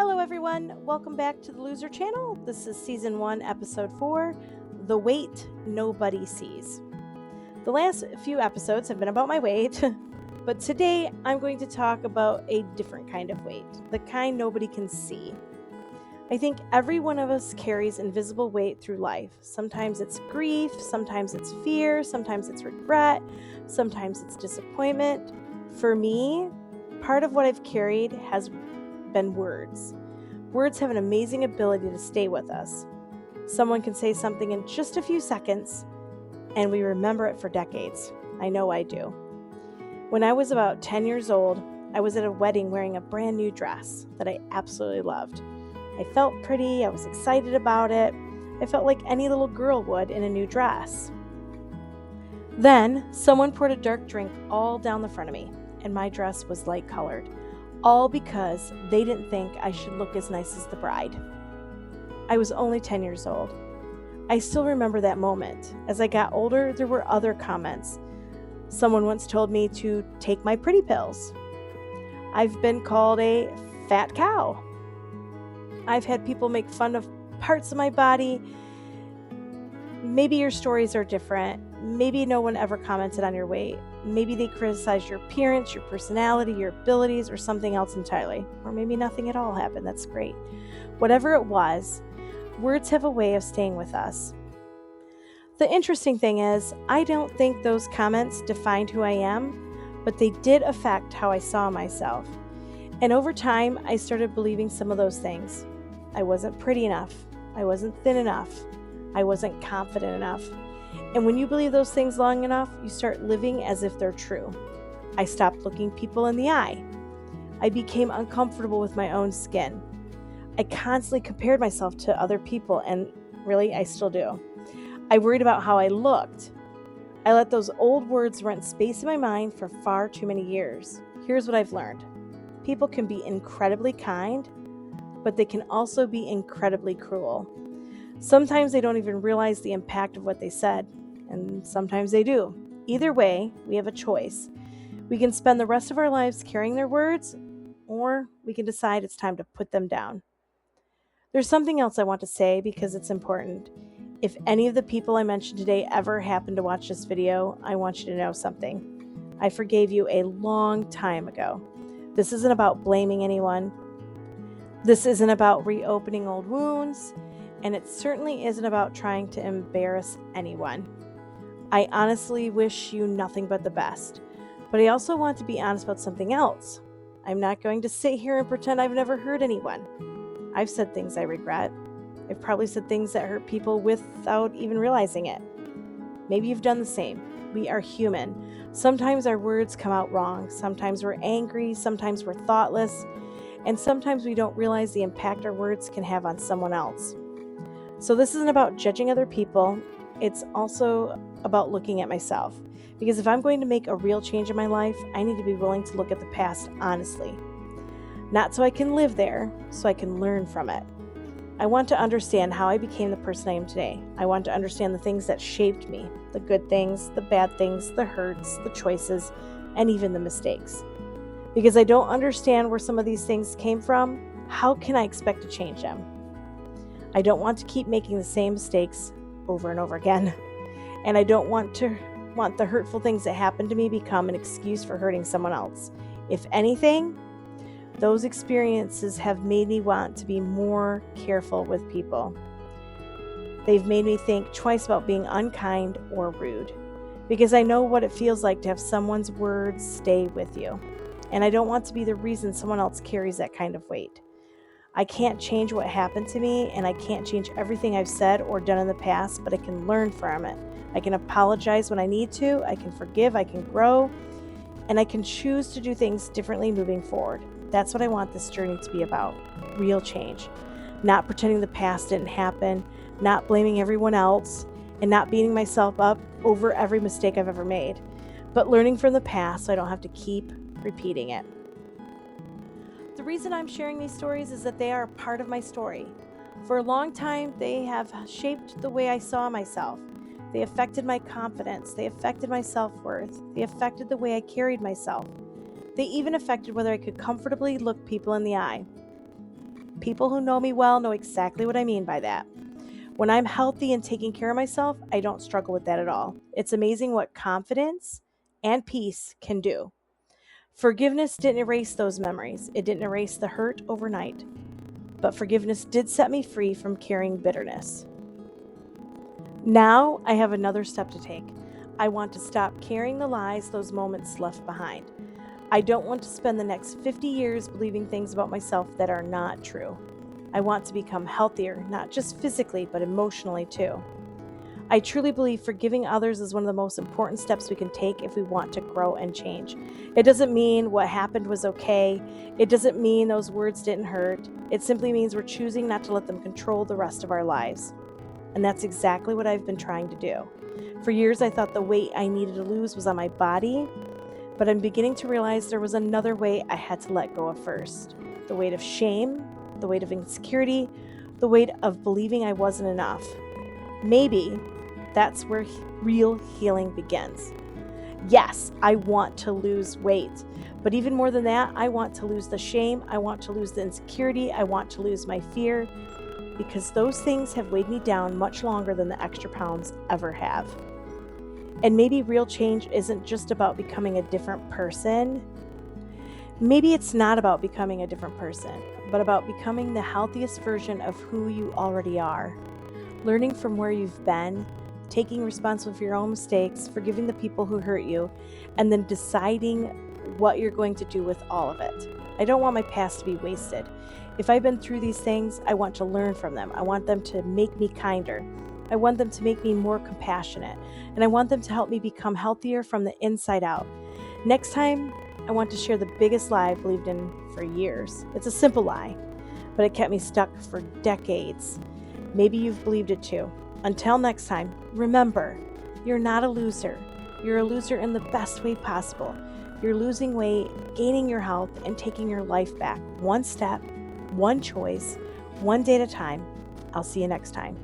Hello everyone, welcome back to the Loser Channel. This is Season 1, Episode 4, The Weight Nobody Sees. The last few episodes have been about my weight, but today I'm going to talk about a different kind of weight, the kind nobody can see. I think every one of us carries invisible weight through life. Sometimes it's grief, sometimes it's fear, sometimes it's regret, sometimes it's disappointment. For me, part of what I've carried has been words. Words have an amazing ability to stay with us. Someone can say something in just a few seconds, and we remember it for decades. I know I do. When I was about 10 years old, I was at a wedding wearing a brand new dress that I absolutely loved. I felt pretty, I was excited about it. I felt like any little girl would in a new dress. Then, someone poured a dark drink all down the front of me, and my dress was light colored. All because they didn't think I should look as nice as the bride. I was only 10 years old. I still remember that moment. As I got older, there were other comments. Someone once told me to take my pretty pills. I've been called a fat cow. I've had people make fun of parts of my body. Maybe your stories are different. Maybe no one ever commented on your weight. Maybe they criticized your appearance, your personality, your abilities, or something else entirely. Or maybe nothing at all happened. That's great. Whatever it was, words have a way of staying with us. The interesting thing is, I don't think those comments defined who I am, but they did affect how I saw myself. And over time, I started believing some of those things. I wasn't pretty enough. I wasn't thin enough. I wasn't confident enough. And when you believe those things long enough, you start living as if they're true. I stopped looking people in the eye. I became uncomfortable with my own skin. I constantly compared myself to other people, and really, I still do. I worried about how I looked. I let those old words rent space in my mind for far too many years. Here's what I've learned. People can be incredibly kind, but they can also be incredibly cruel. Sometimes they don't even realize the impact of what they said, and sometimes they do. Either way, we have a choice. We can spend the rest of our lives carrying their words, or we can decide it's time to put them down. There's something else I want to say because it's important. If any of the people I mentioned today ever happen to watch this video, I want you to know something. I forgave you a long time ago. This isn't about blaming anyone. This isn't about reopening old wounds. And it certainly isn't about trying to embarrass anyone. I honestly wish you nothing but the best. But I also want to be honest about something else. I'm not going to sit here and pretend I've never hurt anyone. I've said things I regret. I've probably said things that hurt people without even realizing it. Maybe you've done the same. We are human. Sometimes our words come out wrong. Sometimes we're angry. Sometimes we're thoughtless. And sometimes we don't realize the impact our words can have on someone else. So this isn't about judging other people. It's also about looking at myself. Because if I'm going to make a real change in my life, I need to be willing to look at the past honestly. Not so I can live there, so I can learn from it. I want to understand how I became the person I am today. I want to understand the things that shaped me, the good things, the bad things, the hurts, the choices, and even the mistakes. Because I don't understand where some of these things came from, how can I expect to change them? I don't want to keep making the same mistakes over and over again. And I don't want the hurtful things that happened to me become an excuse for hurting someone else. If anything, those experiences have made me want to be more careful with people. They've made me think twice about being unkind or rude. Because I know what it feels like to have someone's words stay with you. And I don't want to be the reason someone else carries that kind of weight. I can't change what happened to me, and I can't change everything I've said or done in the past, but I can learn from it. I can apologize when I need to, I can forgive, I can grow, and I can choose to do things differently moving forward. That's what I want this journey to be about, real change. Not pretending the past didn't happen, not blaming everyone else, and not beating myself up over every mistake I've ever made, but learning from the past so I don't have to keep repeating it. The reason I'm sharing these stories is that they are a part of my story. For a long time, they have shaped the way I saw myself. They affected my confidence. They affected my self-worth. They affected the way I carried myself. They even affected whether I could comfortably look people in the eye. People who know me well know exactly what I mean by that. When I'm healthy and taking care of myself, I don't struggle with that at all. It's amazing what confidence and peace can do. Forgiveness didn't erase those memories. It didn't erase the hurt overnight. But forgiveness did set me free from carrying bitterness. Now I have another step to take. I want to stop carrying the lies those moments left behind. I don't want to spend the next 50 years believing things about myself that are not true. I want to become healthier, not just physically, but emotionally too. I truly believe forgiving others is one of the most important steps we can take if we want to grow and change. It doesn't mean what happened was okay. It doesn't mean those words didn't hurt. It simply means we're choosing not to let them control the rest of our lives. And that's exactly what I've been trying to do. For years, I thought the weight I needed to lose was on my body, but I'm beginning to realize there was another weight I had to let go of first. The weight of shame, the weight of insecurity, the weight of believing I wasn't enough. Maybe that's where real healing begins. Yes, I want to lose weight, but even more than that, I want to lose the shame, I want to lose the insecurity, I want to lose my fear, because those things have weighed me down much longer than the extra pounds ever have. And maybe real change isn't just about becoming a different person. Maybe it's not about becoming a different person, but about becoming the healthiest version of who you already are. Learning from where you've been, taking responsibility for your own mistakes, forgiving the people who hurt you, and then deciding what you're going to do with all of it. I don't want my past to be wasted. If I've been through these things, I want to learn from them. I want them to make me kinder. I want them to make me more compassionate. And I want them to help me become healthier from the inside out. Next time, I want to share the biggest lie I believed in for years. It's a simple lie, but it kept me stuck for decades. Maybe you've believed it too. Until next time, remember, you're not a loser. You're a loser in the best way possible. You're losing weight, gaining your health, and taking your life back. One step, one choice, one day at a time. I'll see you next time.